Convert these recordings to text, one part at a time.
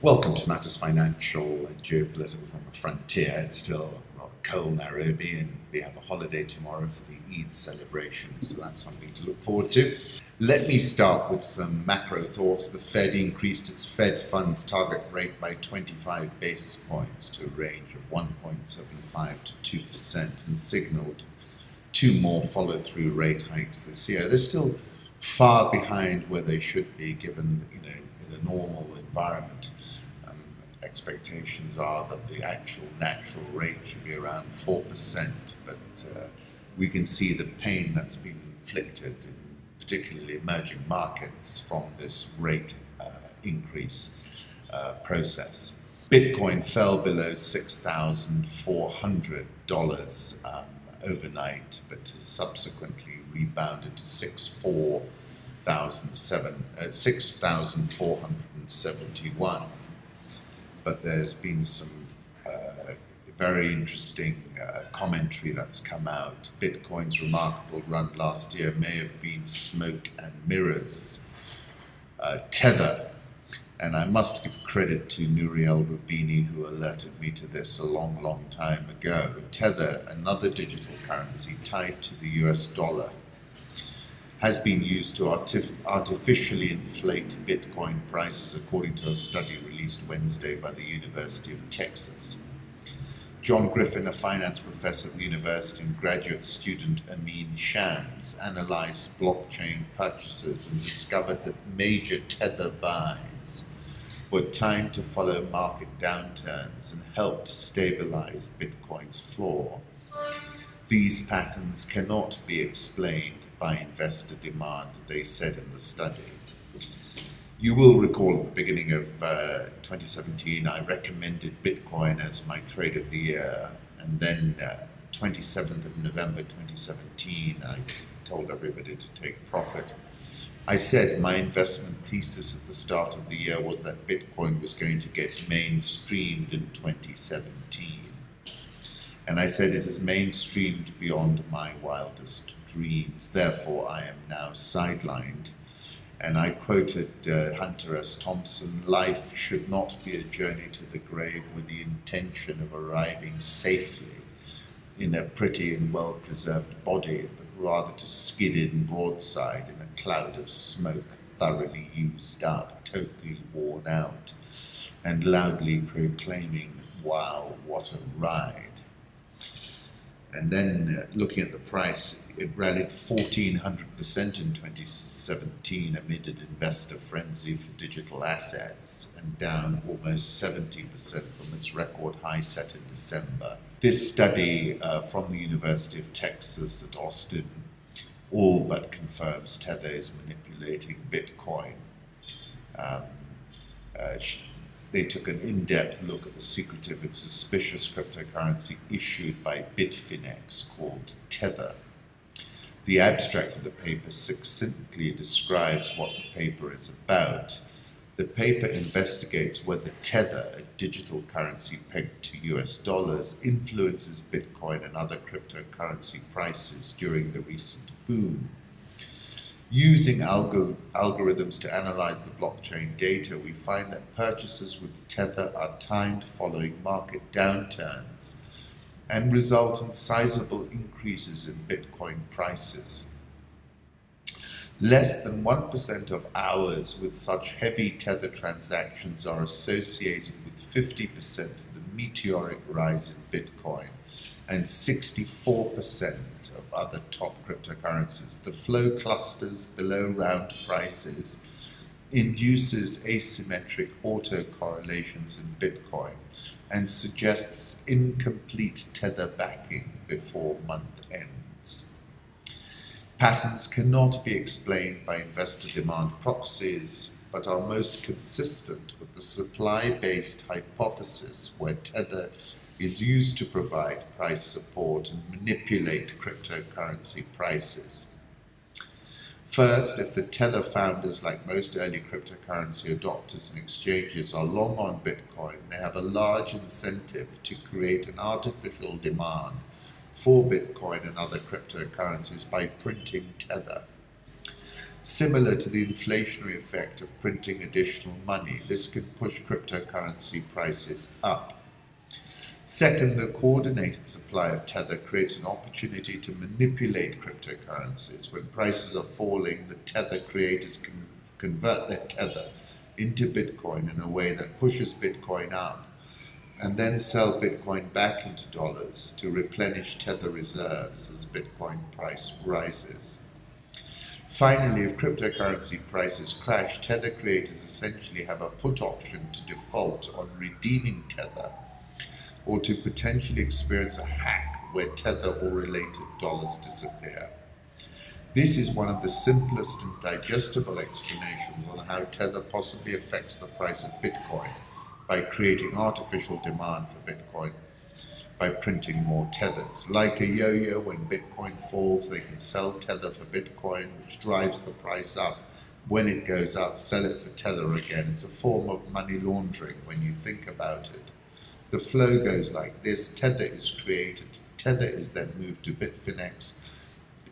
Welcome to Matters Financial and Geopolitical from a Frontier. It's still rather cold Nairobi and we have a holiday tomorrow for the Eid celebration, so that's something to look forward to. Let me start with some macro thoughts. The Fed increased its Fed funds target rate by 25 basis points to a range of 1.75 to 2% and signaled two more follow-through rate hikes this year. They're still far behind where they should be given, in a normal environment. Expectations are that the actual natural rate should be around 4%, but we can see the pain that's been inflicted in particularly emerging markets from this rate increase process. Bitcoin fell below $6,400 overnight, but has subsequently rebounded to 6,471. But there's been some very interesting commentary that's come out. Bitcoin's remarkable run last year may have been smoke and mirrors. Tether, and I must give credit to Nouriel Rubini who alerted me to this a long time ago. Tether, another digital currency tied to the US dollar, has been used to artificially inflate Bitcoin prices, according to a study released Wednesday by the University of Texas. John Griffin, a finance professor at the university, and graduate student Amin Shams analyzed blockchain purchases and discovered that major Tether buys were timed to follow market downturns and helped stabilize Bitcoin's floor. These patterns cannot be explained by investor demand, they said in the study. You will recall at the beginning of 2017, I recommended Bitcoin as my trade of the year. And then 27th of November 2017, I told everybody to take profit. I said my investment thesis at the start of the year was that Bitcoin was going to get mainstreamed in 2017. And I said it is mainstreamed beyond my wildest dreams. Therefore, I am now sidelined. And I quoted Hunter S. Thompson, life should not be a journey to the grave with the intention of arriving safely in a pretty and well-preserved body, but rather to skid in broadside in a cloud of smoke, thoroughly used up, totally worn out, and loudly proclaiming, wow, what a ride. And then looking at the price, it rallied 1,400% in 2017 amid an investor frenzy for digital assets and down almost 70% from its record high set in December. This study from the University of Texas at Austin all but confirms Tether is manipulating Bitcoin. They took an in-depth look at the secretive and suspicious cryptocurrency issued by Bitfinex called Tether. The abstract for the paper succinctly describes what the paper is about. The paper investigates whether Tether, a digital currency pegged to US dollars, influences Bitcoin and other cryptocurrency prices during the recent boom. Using algorithms to analyze the blockchain data, we find that purchases with Tether are timed following market downturns and result in sizable increases in Bitcoin prices. Less than 1% of hours with such heavy Tether transactions are associated with 50% of the meteoric rise in Bitcoin and 64% of other top cryptocurrencies. The flow clusters below round prices induces asymmetric autocorrelations in Bitcoin and suggests incomplete Tether backing before month ends. Patterns cannot be explained by investor demand proxies, but are most consistent with the supply-based hypothesis where Tether is used to provide price support and manipulate cryptocurrency prices. First, if the Tether founders, like most early cryptocurrency adopters and exchanges, are long on Bitcoin, they have a large incentive to create an artificial demand for Bitcoin and other cryptocurrencies by printing Tether. Similar to the inflationary effect of printing additional money, this can push cryptocurrency prices up. Second, the coordinated supply of Tether creates an opportunity to manipulate cryptocurrencies. When prices are falling, the Tether creators can convert their Tether into Bitcoin in a way that pushes Bitcoin up, and then sell Bitcoin back into dollars to replenish Tether reserves as Bitcoin price rises. Finally, if cryptocurrency prices crash, Tether creators essentially have a put option to default on redeeming Tether, or to potentially experience a hack where Tether or related dollars disappear. This is one of the simplest and digestible explanations on how Tether possibly affects the price of Bitcoin by creating artificial demand for Bitcoin by printing more tethers. Like a yo-yo, when Bitcoin falls, they can sell Tether for Bitcoin, which drives the price up. When it goes up, sell it for Tether again. It's a form of money laundering when you think about it. The flow goes like this: Tether is created, Tether is then moved to Bitfinex,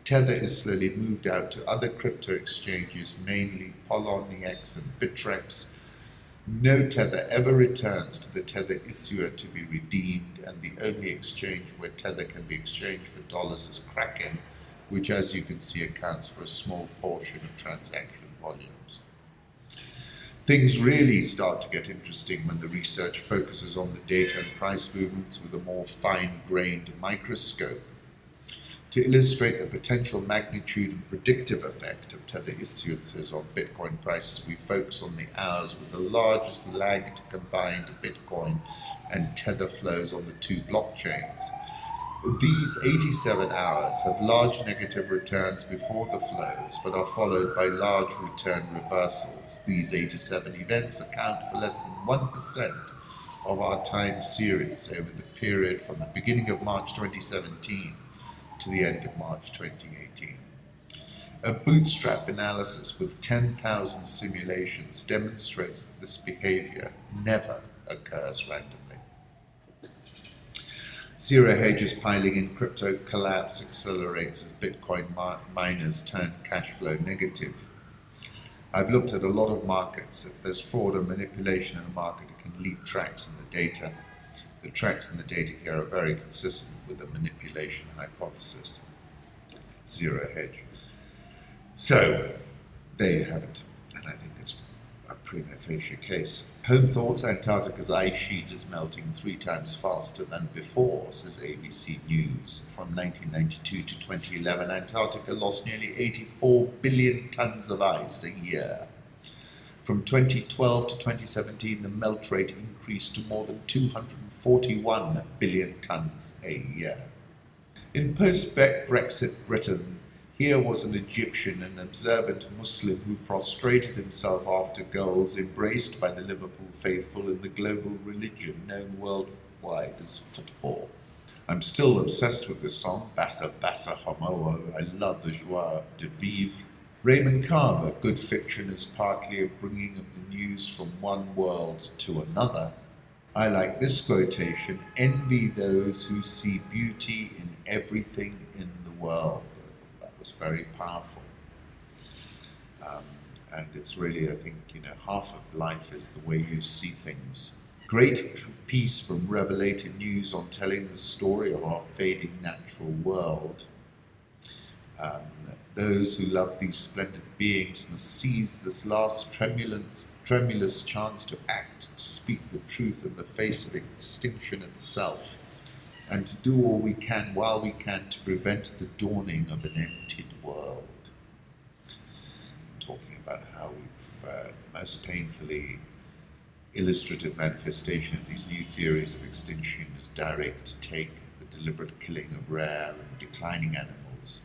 Tether is slowly moved out to other crypto exchanges, mainly Poloniex and Bitrex. No Tether ever returns to the Tether issuer to be redeemed, and the only exchange where Tether can be exchanged for dollars is Kraken, which, as you can see, accounts for a small portion of transaction volumes. Things really start to get interesting when the research focuses on the data and price movements with a more fine-grained microscope. To illustrate the potential magnitude and predictive effect of Tether issuances on Bitcoin prices, we focus on the hours with the largest lagged combined Bitcoin and Tether flows on the two blockchains. These 87 hours have large negative returns before the flows, but are followed by large return reversals. These 87 events account for less than 1% of our time series over the period from the beginning of March 2017 to the end of March 2018. A bootstrap analysis with 10,000 simulations demonstrates that this behavior never occurs randomly. Zero hedges piling in, crypto collapse accelerates as Bitcoin miners turn cash flow negative. I've looked at a lot of markets. If there's fraud or manipulation in a market, it can leave tracks in the data. The tracks in the data here are very consistent with the manipulation hypothesis. Zero hedge. So, there you have it. And I think it's a prima facie case. Home thoughts: Antarctica's ice sheet is melting 3 times faster than before, says ABC News. From 1992 to 2011, Antarctica lost nearly 84 billion tons of ice a year. From 2012 to 2017, the melt rate increased to more than 241 billion tons a year. In post-Brexit Britain, here was an Egyptian, an observant Muslim who prostrated himself after goals, embraced by the Liverpool faithful in the global religion known worldwide as football. I'm still obsessed with this song, Basa Basa, Homowo. I love the joie de vivre. Raymond Carver: good fiction is partly a bringing of the news from one world to another. I like this quotation: envy those who see beauty in everything in the world. That was very powerful. And it's really, I think, half of life is the way you see things. Great piece from Revelator News on telling the story of our fading natural world. Those who love these splendid beings must seize this last tremulous chance to act, to speak the truth in the face of extinction itself, and to do all we can while we can to prevent the dawning of an emptied world. Talking about how we've the most painfully illustrative manifestation of these new theories of extinction is direct take, the deliberate killing of rare and declining animals.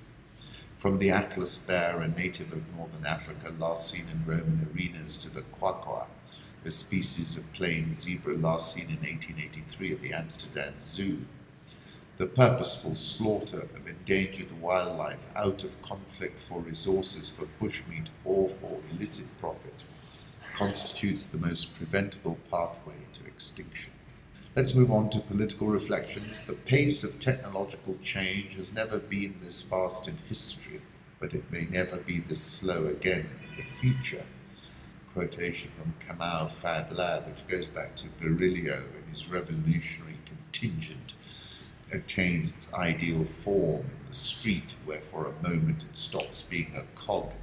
From the Atlas bear, a native of northern Africa, last seen in Roman arenas, to the quagga, a species of plain zebra last seen in 1883 at the Amsterdam Zoo. The purposeful slaughter of endangered wildlife out of conflict for resources for bushmeat or for illicit profit constitutes the most preventable pathway to extinction. Let's move on to political reflections. The pace of technological change has never been this fast in history, but it may never be this slow again in the future. Quotation from Kamau Fab Lab, which goes back to Virilio and his revolutionary contingent attains its ideal form in the street, where for a moment it stops being a cog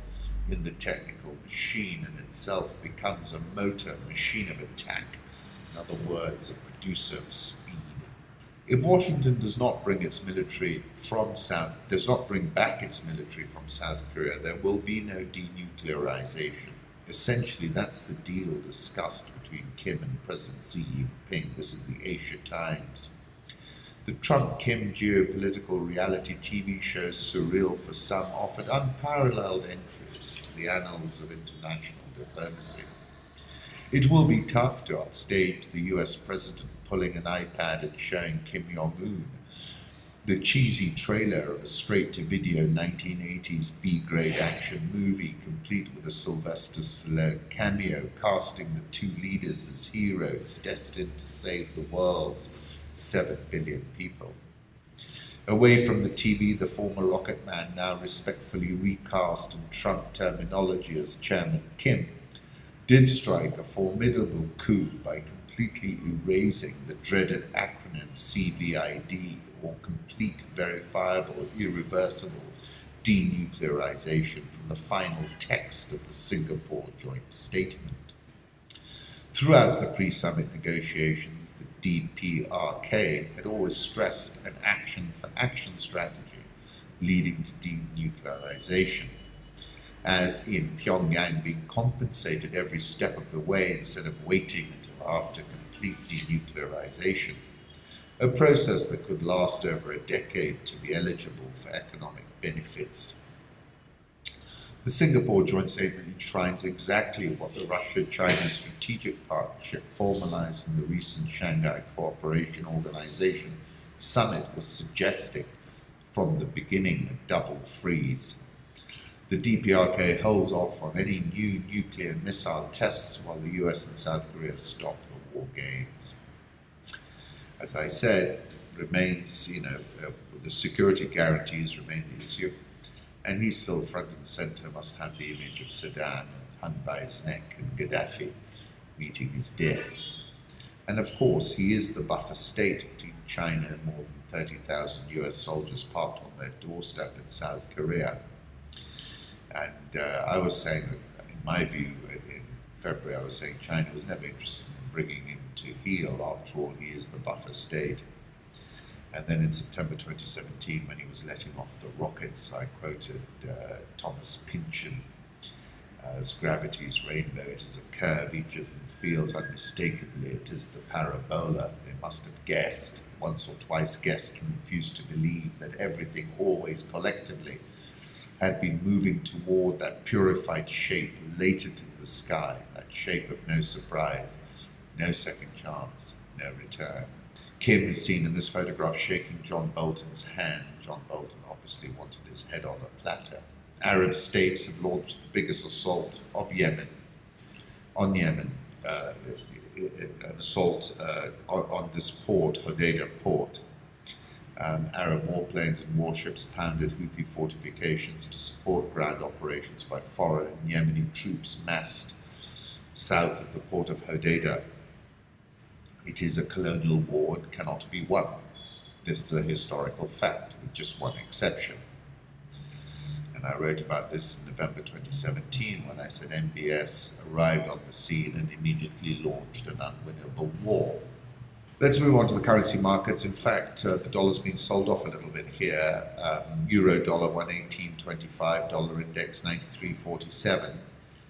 in the technical machine and itself becomes a motor machine of attack. In other words, a producer of speed. If Washington does not bring back its military from South Korea, there will be no denuclearization. Essentially, that's the deal discussed between Kim and President Xi Jinping. This is the Asia Times. The Trump-Kim geopolitical reality TV show, surreal for some, offered unparalleled entries to the annals of international diplomacy. It will be tough to upstage the US president pulling an iPad and showing Kim Jong-un the cheesy trailer of a straight-to-video 1980s B-grade action movie, complete with a Sylvester Stallone cameo, casting the two leaders as heroes destined to save the world's 7 billion people. Away from the TV, the former rocket man, now respectfully recast in Trump terminology as Chairman Kim, did strike a formidable coup by completely erasing the dreaded acronym CVID, or Complete Verifiable Irreversible Denuclearization, from the final text of the Singapore Joint Statement. Throughout the pre-summit negotiations, the DPRK had always stressed an action-for-action strategy leading to denuclearization, as in Pyongyang being compensated every step of the way instead of waiting until after complete denuclearization, a process that could last over a decade to be eligible for economic benefits. The Singapore Joint Statement enshrines exactly what the Russia-China Strategic Partnership, formalized in the recent Shanghai Cooperation Organization summit, was suggesting from the beginning: a double freeze. The DPRK holds off on any new nuclear missile tests while the US and South Korea stop the war games. As I said, remains, the security guarantees remain the issue, and he's still front and center, must have the image of Saddam hung by his neck and Gaddafi meeting his death. And of course, he is the buffer state between China and more than 30,000 US soldiers parked on their doorstep in South Korea. And I was saying that, in my view, in February, I was saying China was never interested in bringing him to heel. After all, he is the buffer state. And then in September 2017, when he was letting off the rockets, I quoted Thomas Pynchon as gravity's rainbow. It is a curve, each of them feels unmistakably. It is the parabola. They must have guessed, once or twice guessed, and refused to believe that everything, always collectively, had been moving toward that purified shape latent in the sky, that shape of no surprise, no second chance, no return. Kim is seen in this photograph shaking John Bolton's hand. John Bolton obviously wanted his head on a platter. Arab states have launched the biggest assault of Yemen, on Yemen, an assault on this port, Hodeida port. Arab warplanes and warships pounded Houthi fortifications to support ground operations by foreign and Yemeni troops massed south of the port of Hodeida. It is a colonial war and cannot be won. This is a historical fact, with just one exception. And I wrote about this in November 2017 when I said MBS arrived on the scene and immediately launched an unwinnable war. Let's move on to the currency markets. In fact, the dollar's been sold off a little bit here. Euro dollar 118.25, dollar index 93.47.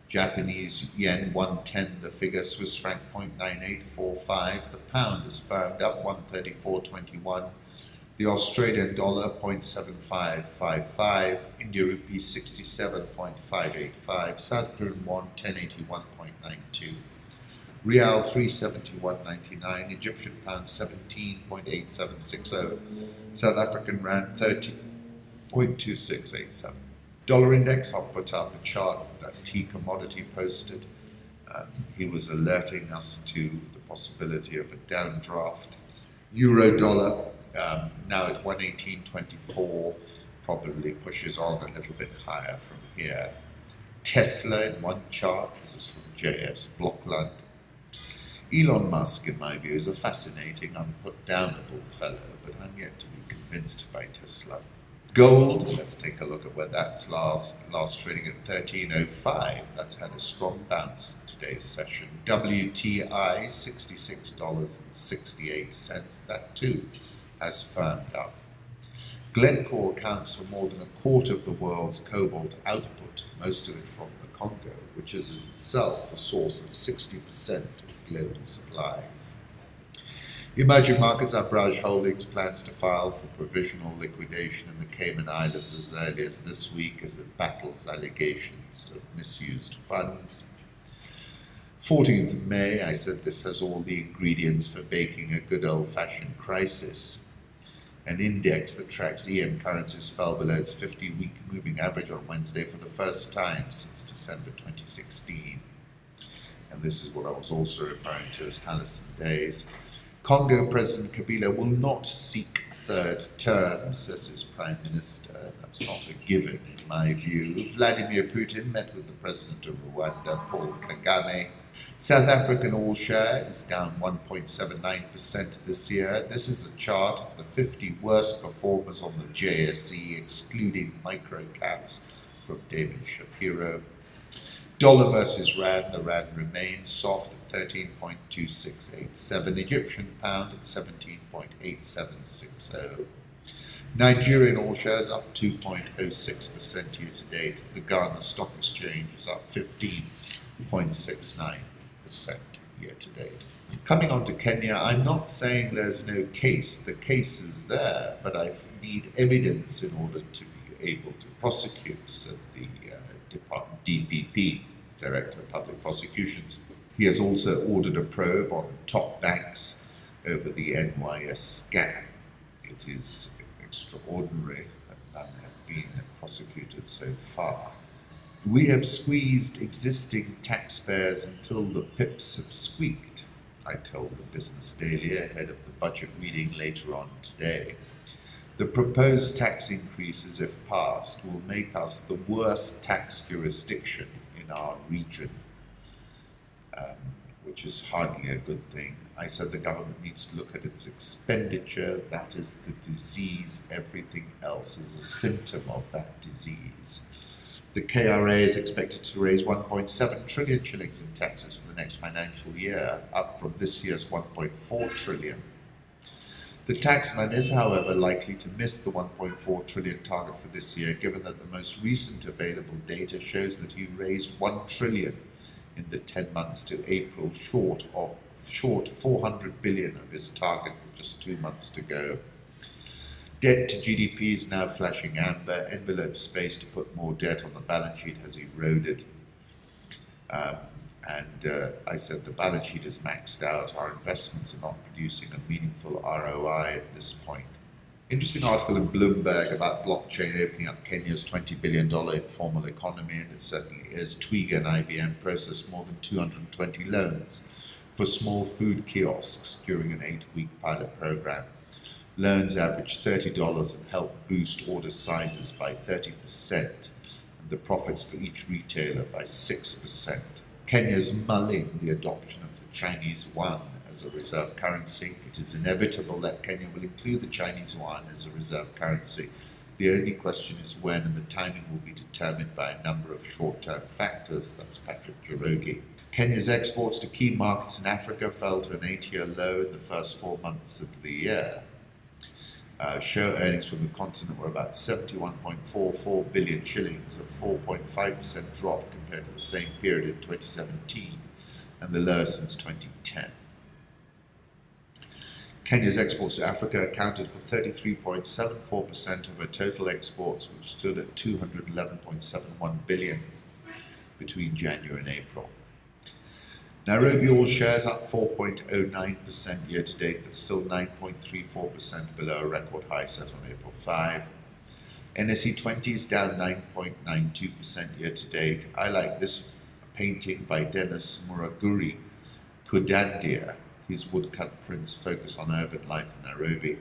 Japanese yen 110, the figure. Swiss franc 0.9845. The pound is firmed up 134.21. The Australian dollar 0.7555. India rupee 67.585. South Korean won 1081.92. Rial 371.99, Egyptian pound 17.8760, South African rand 30.2687. Dollar index, I'll put up a chart that tea commodity posted. He was alerting us to the possibility of a downdraft. Euro dollar now at 118.24, probably pushes on a little bit higher from here. Tesla in one chart, this is from JS Blockland. Elon Musk, in my view, is a fascinating, unputdownable fellow, but I'm yet to be convinced by Tesla. Gold, let's take a look at where that's last trading at 13.05. That's had a strong bounce in today's session. WTI, $66.68. That too has firmed up. Glencore accounts for more than a quarter of the world's cobalt output, most of it from the Congo, which is in itself the source of 60% of global supplies. Emerging markets, Abraj Holdings plans to file for provisional liquidation in the Cayman Islands as early as this week as it battles allegations of misused funds. 14th of May, I said this has all the ingredients for baking a good old-fashioned crisis. An index that tracks EM currencies fell below its 50-week moving average on Wednesday for the first time since December 2016. And this is what I was also referring to as Halcyon days. Congo President Kabila will not seek third term, says his Prime Minister. That's not a given, in my view. Vladimir Putin met with the President of Rwanda, Paul Kagame. South African all-share is down 1.79% this year. This is a chart of the 50 worst performers on the JSE, excluding microcaps, from David Shapiro. Dollar versus Rand, the Rand remains soft at 13.2687. Egyptian pound at 17.8760. Nigerian all shares up 2.06% year to date. The Ghana Stock Exchange is up 15.69% year to date. Coming on to Kenya, I'm not saying there's no case. The case is there, but I need evidence in order to be able to prosecute, said the DPP, Director of Public Prosecutions. He has also ordered a probe on top banks over the NYS scam. It is extraordinary that none have been prosecuted so far. We have squeezed existing taxpayers until the pips have squeaked, I told the Business Daily ahead of the budget reading later on today. The proposed tax increases, if passed, will make us the worst tax jurisdiction in our region, which is hardly a good thing. I said the government needs to look at its expenditure. That is the disease. Everything else is a symptom of that disease. The KRA is expected to raise 1.7 trillion shillings in taxes for the next financial year, up from this year's 1.4 trillion. The taxman is, however, likely to miss the 1.4 trillion target for this year, given that the most recent available data shows that he raised 1 trillion in the 10 months to April, short 400 billion of his target with just 2 months to go. Debt to GDP is now flashing amber. Envelope space to put more debt on the balance sheet has eroded. I said the balance sheet is maxed out. Our investments are not producing a meaningful ROI at this point. Interesting article in Bloomberg about blockchain opening up Kenya's $20 billion informal economy, and it certainly is. Twiga and IBM processed more than 220 loans for small food kiosks during an 8-week pilot program. Loans averaged $30 and helped boost order sizes by 30%, and the profits for each retailer by 6%. Kenya is mulling the adoption of the Chinese yuan as a reserve currency. It is inevitable that Kenya will include the Chinese yuan as a reserve currency. The only question is when, and the timing will be determined by a number of short-term factors. That's Patrick Njoroge. Kenya's exports to key markets in Africa fell to an 8-year low in the first 4 months of the year. Show earnings from the continent were about 71.44 billion shillings, a 4.5% drop compared to the same period in 2017, and the lowest since 2010. Kenya's exports to Africa accounted for 33.74% of her total exports, which stood at 211.71 billion between January and April. Nairobi all shares up 4.09% year to date, but still 9.34% below a record high set on April 5. NSE 20 is down 9.92% year to date. I like this painting by Dennis Muraguri, Kudandia. His woodcut prints focus on urban life in Nairobi.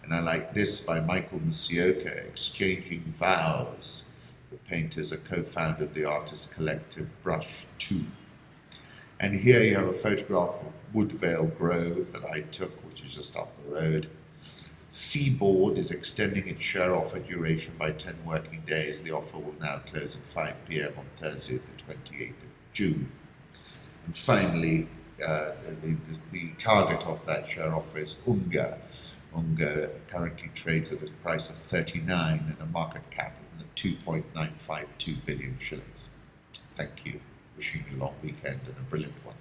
And I like this by Michael Musioka, Exchanging Vows. The painter is a co-founder of the artist collective Brush 2. And here you have a photograph of Woodvale Grove that I took, which is just up the road. Seaboard is extending its share offer duration by 10 working days. The offer will now close at 5 p.m. on Thursday, the 28th of June. And finally, the target of that share offer is Unga. Unga currently trades at a price of 39 and a market cap of 2.952 billion shillings. Thank you. Wishing you a long weekend and a brilliant one.